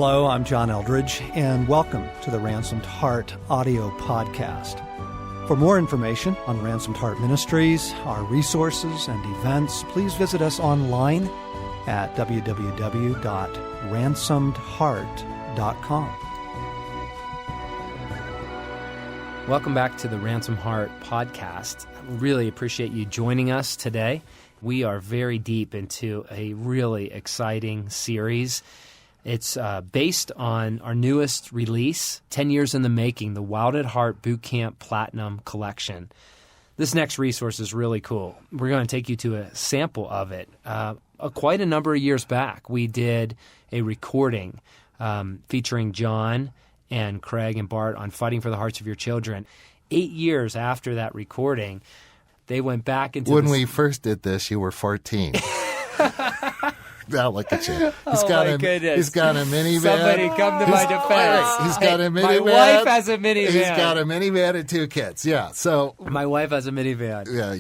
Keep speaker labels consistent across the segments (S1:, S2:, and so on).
S1: Hello, I'm John Eldridge, and welcome to the Ransomed Heart audio podcast. For more information on Ransomed Heart Ministries, our resources and events, please visit us online at www.ransomedheart.com.
S2: Welcome back to the Ransomed Heart podcast. I really appreciate you joining us today. We are very deep into a really exciting series. It's based on our newest release, 10 years in the making, the Wild at Heart Bootcamp Platinum Collection. This next resource is really cool. We're going to take you to a sample of it. Quite a number of years back, we did a recording featuring John and Craig and Bart on Fighting for the Hearts of Your Children. 8 years after that recording, they went back into
S3: When we first did this, you were 14. Now look at you. He's got a minivan.
S2: Somebody come to my defense.
S3: He's got a minivan.
S2: My wife has a minivan.
S3: He's got a minivan and two kids. Yeah. So
S2: my wife has a minivan.
S3: Yeah.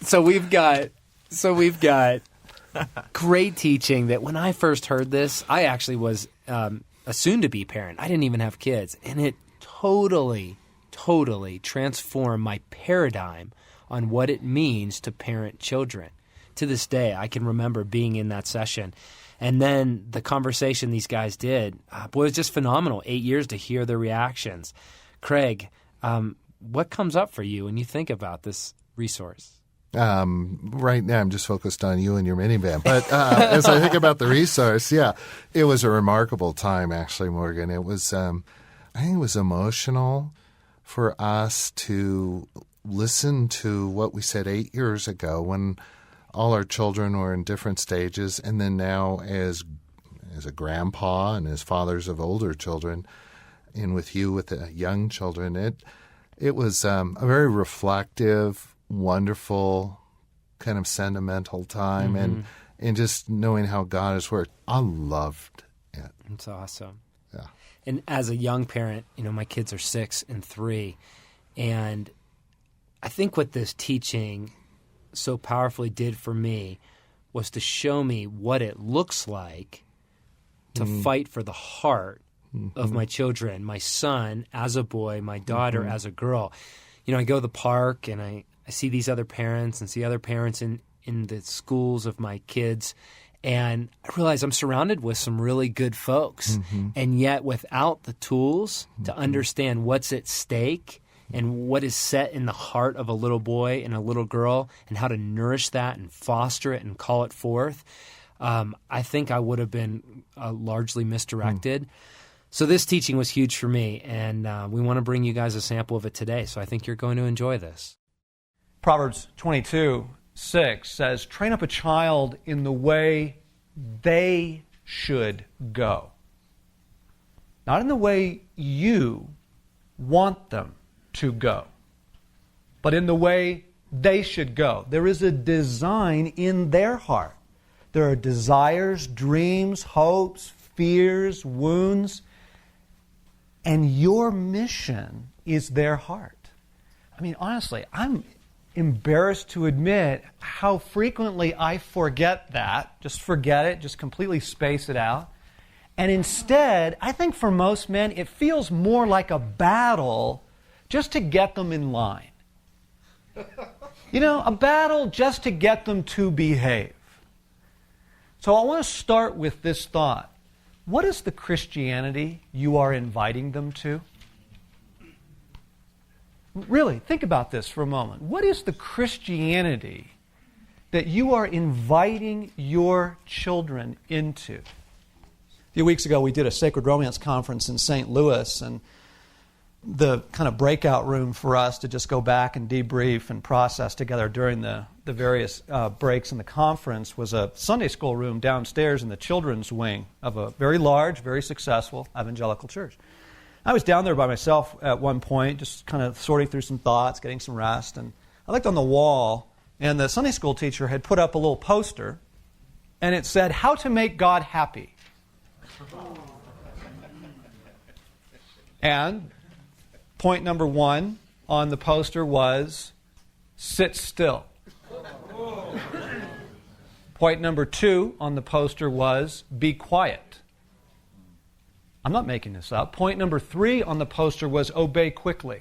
S2: So we've got great teaching that when I first heard this, I actually was a soon-to-be parent. I didn't even have kids, and it totally transformed my paradigm on what it means to parent children. To this day, I can remember being in that session. And then the conversation these guys did, it was just phenomenal. 8 years to hear their reactions. Craig, what comes up for you when you think about this resource?
S3: Right now, I'm just focused on you and your minivan. But as I think about the resource, yeah, it was a remarkable time, actually, Morgan. It was, I think it was emotional for us to listen to what we said 8 years ago when all our children were in different stages, and then now as a grandpa and as fathers of older children, and with you with the young children, it was a very reflective, wonderful, kind of sentimental time, and just knowing how God has worked. I loved it.
S2: It's awesome.
S3: Yeah.
S2: And as a young parent, my kids are 6 and 3, and I think what this teaching so powerfully did for me was to show me what it looks like to fight for the heart of my children, my son as a boy, my daughter as a girl. I go to the park and I see these other parents and see other parents in the schools of my kids, and I realize I'm surrounded with some really good folks, and yet without the tools to understand what's at stake and what is set in the heart of a little boy and a little girl, and how to nourish that and foster it and call it forth, I think I would have been largely misdirected. So this teaching was huge for me, and we want to bring you guys a sample of it today, so I think you're going to enjoy this.
S1: Proverbs 22:6 says, "Train up a child in the way they should go." Not in the way you want them to go, but in the way they should go. There is a design in their heart. There are desires, dreams, hopes, fears, wounds, and your mission is their heart. I mean, honestly, I'm embarrassed to admit how frequently I forget that. Just forget it, just completely space it out. And instead, I think for most men, it feels more like a battle just to get them in line. A battle just to get them to behave. So I want to start with this thought. What is the Christianity you are inviting them to? Really, think about this for a moment. What is the Christianity that you are inviting your children into? A few weeks ago, we did a Sacred Romance conference in St. Louis, and the kind of breakout room for us to just go back and debrief and process together during the various breaks in the conference was a Sunday school room downstairs in the children's wing of a very large, very successful evangelical church. I was down there by myself at one point, just kind of sorting through some thoughts, getting some rest, and I looked on the wall, and the Sunday school teacher had put up a little poster, and it said, "How to make God happy." And point number 1 on the poster was, sit still. Point number 2 on the poster was, be quiet. I'm not making this up. Point number 3 on the poster was obey quickly.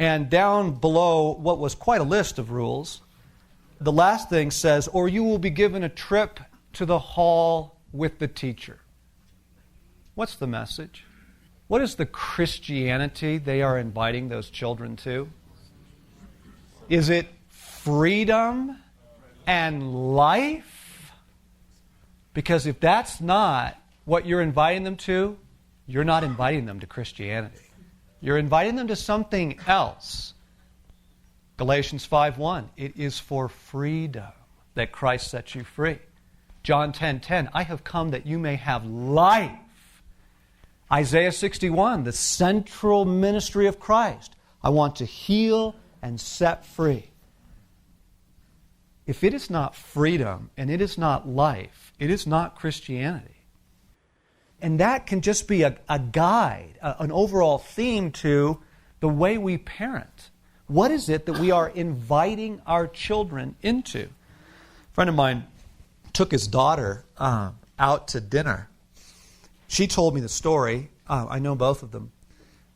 S1: And down below what was quite a list of rules, the last thing says, or you will be given a trip to the hall with the teacher. What's the message? What is the Christianity they are inviting those children to? Is it freedom and life? Because if that's not what you're inviting them to, you're not inviting them to Christianity. You're inviting them to something else. Galatians 5:1, it is for freedom that Christ sets you free. John 10:10, I have come that you may have life. Isaiah 61, the central ministry of Christ. I want to heal and set free. If it is not freedom and it is not life, it is not Christianity. And that can just be a guide, an overall theme to the way we parent. What is it that we are inviting our children into? A friend of mine took his daughter out to dinner. She told me the story. I know both of them.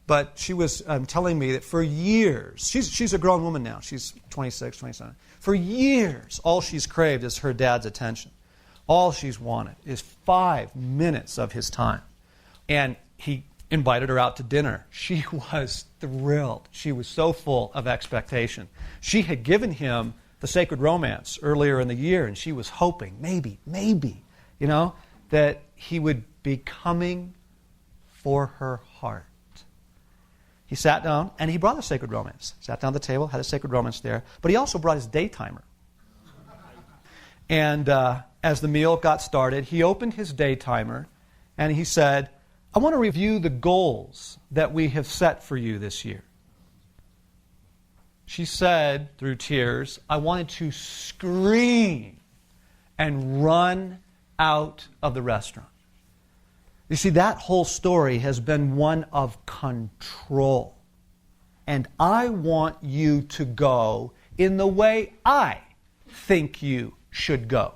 S1: But she was telling me that for years, she's a grown woman now. She's 26, 27. For years, all she's craved is her dad's attention. All she's wanted is 5 minutes of his time. And he invited her out to dinner. She was thrilled. She was so full of expectation. She had given him the Sacred Romance earlier in the year, and she was hoping, maybe, that he would be coming for her heart. He sat down, and he brought the Sacred Romance. Sat down at the table, had a Sacred Romance there, but he also brought his daytimer. And as the meal got started, he opened his daytimer, and he said, I want to review the goals that we have set for you this year. She said, through tears, I wanted to scream and run out of the restaurant. You see, that whole story has been one of control. And I want you to go in the way I think you should go.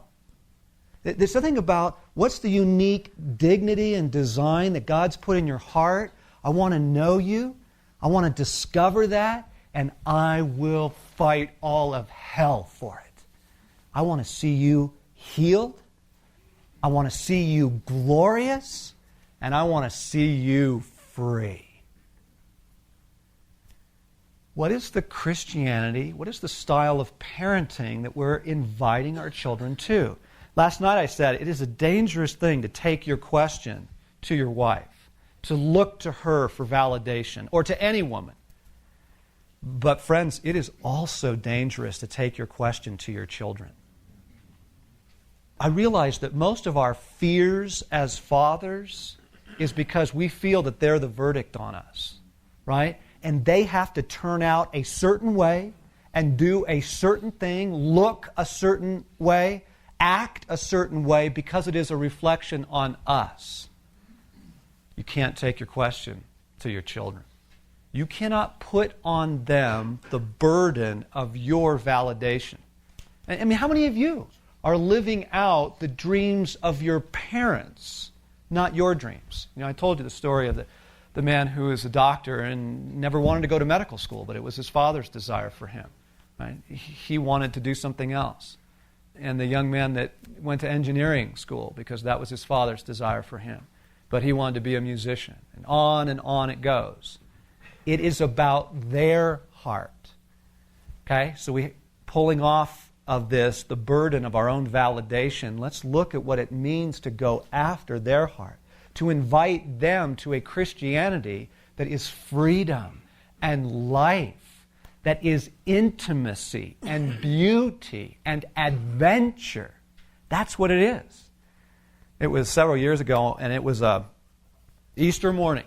S1: There's something about what's the unique dignity and design that God's put in your heart. I want to know you. I want to discover that. And I will fight all of hell for it. I want to see you healed. I want to see you glorious. And I want to see you free. What is the Christianity, what is the style of parenting that we're inviting our children to? Last night I said it is a dangerous thing to take your question to your wife, to look to her for validation, or to any woman. But friends, it is also dangerous to take your question to your children. I realize that most of our fears as fathers is because we feel that they're the verdict on us, right? And they have to turn out a certain way and do a certain thing, look a certain way, act a certain way because it is a reflection on us. You can't take your question to your children. You cannot put on them the burden of your validation. I mean, how many of you are living out the dreams of your parents, not your dreams? You know, I told you the story of the man who is a doctor and never wanted to go to medical school, but it was his father's desire for him. Right? He wanted to do something else. And the young man that went to engineering school because that was his father's desire for him. But he wanted to be a musician. And on it goes. It is about their heart. Okay? So we pulling off of this, the burden of our own validation, let's look at what it means to go after their heart. To invite them to a Christianity that is freedom and life, that is intimacy and beauty and adventure. That's what it is. It was several years ago, and it was Easter morning.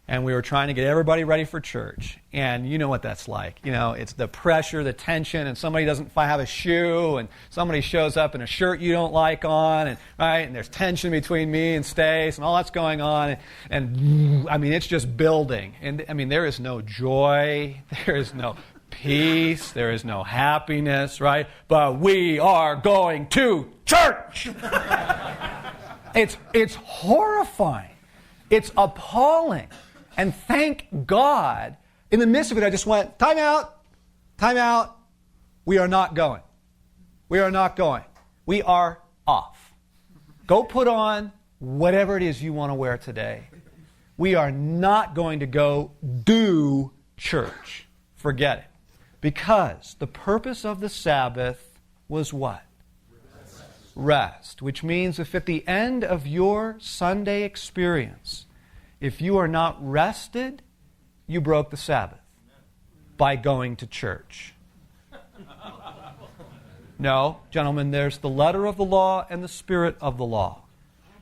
S1: And we were trying to get everybody ready for church. And you know what that's like. You know, it's the pressure, the tension, and somebody doesn't have a shoe, and somebody shows up in a shirt you don't like on, and right, and there's tension between me and Stace, and all that's going on. And I mean, it's just building. And I mean, there is no joy, there is no peace, there is no happiness, right? But we are going to church! It's horrifying. It's appalling. And thank God, in the midst of it, I just went, time out, time out. We are not going. We are not going. We are off. Go put on whatever it is you want to wear today. We are not going to go do church. Forget it. Because the purpose of the Sabbath was what? Rest. Which means if at the end of your Sunday experience, if you are not rested, you broke the Sabbath by going to church. No, gentlemen, there's the letter of the law and the spirit of the law.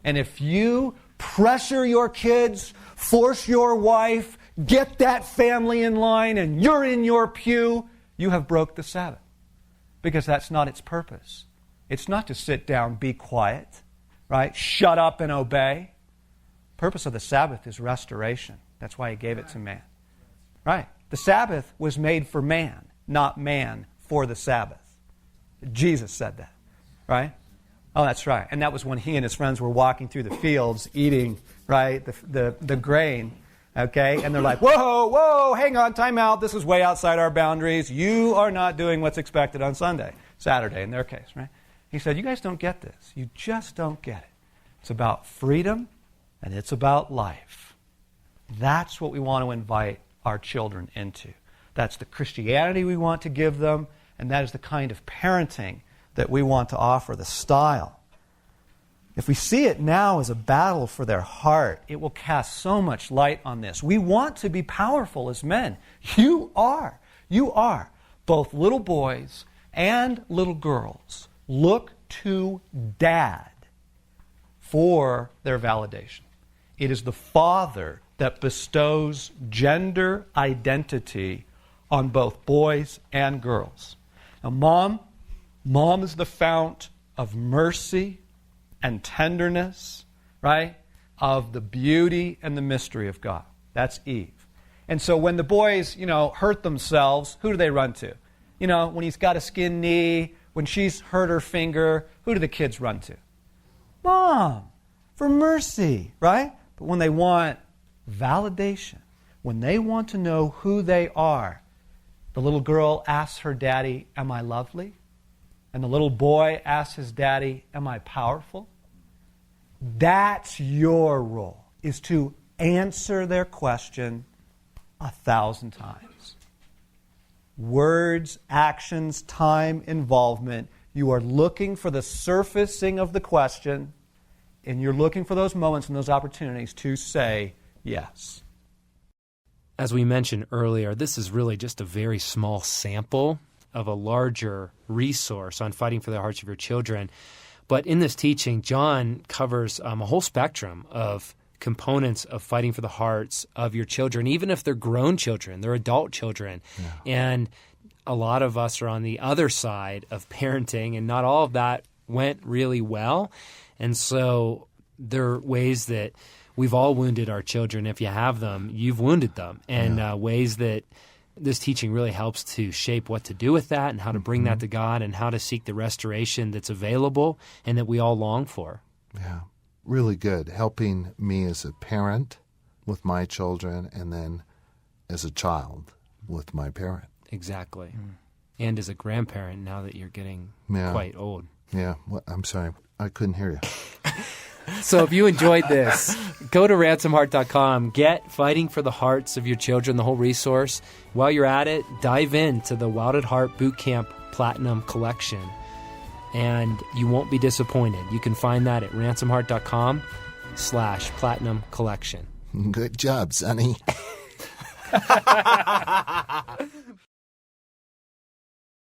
S1: And if you pressure your kids, force your wife, get that family in line, and you're in your pew, you have broke the Sabbath. Because that's not its purpose. It's not to sit down, be quiet, right? Shut up and obey. The purpose of the Sabbath is restoration. That's why He gave it to man. Right? The Sabbath was made for man, not man for the Sabbath. Jesus said that, right? Oh, that's right. And that was when He and His friends were walking through the fields eating, right, the grain, okay? And they're like, whoa, hang on, time out. This is way outside our boundaries. You are not doing what's expected on Sunday, Saturday in their case, right? He said, you guys don't get this. You just don't get it. It's about freedom and it's about life. That's what we want to invite our children into. That's the Christianity we want to give them, and that is the kind of parenting that we want to offer, the style. If we see it now as a battle for their heart, it will cast so much light on this. We want to be powerful as men. You are. You are. Both little boys and little girls look to Dad for their validation. It is the father that bestows gender identity on both boys and girls. Now, Mom is the fount of mercy and tenderness, right? Of the beauty and the mystery of God. That's Eve. And so when the boys, hurt themselves, who do they run to? When he's got a skinned knee, when she's hurt her finger, who do the kids run to? Mom, for mercy, right? But when they want validation, when they want to know who they are, the little girl asks her daddy, am I lovely? And the little boy asks his daddy, am I powerful? That's your role, is to answer their question 1,000 times. Words, actions, time, involvement. You are looking for the surfacing of the question, and you're looking for those moments and those opportunities to say yes.
S2: As we mentioned earlier, this is really just a very small sample of a larger resource on fighting for the hearts of your children. But in this teaching, John covers a whole spectrum of components of fighting for the hearts of your children, even if they're grown children, they're adult children. Yeah. And a lot of us are on the other side of parenting, and not all of that went really well. And so there are ways that we've all wounded our children. If you have them, you've wounded them. And ways that this teaching really helps to shape what to do with that and how to bring that to God and how to seek the restoration that's available and that we all long for.
S3: Yeah, really good. Helping me as a parent with my children and then as a child with my parent.
S2: Exactly. And as a grandparent now that you're getting quite old.
S3: Yeah, I'm sorry. I couldn't hear you.
S2: So if you enjoyed this, go to ransomheart.com, get Fighting for the Hearts of Your Children, the whole resource. While you're at it, dive into the Wild at Heart Bootcamp Platinum Collection, and you won't be disappointed. You can find that at ransomheart.com/platinum collection.
S3: Good job, Sonny.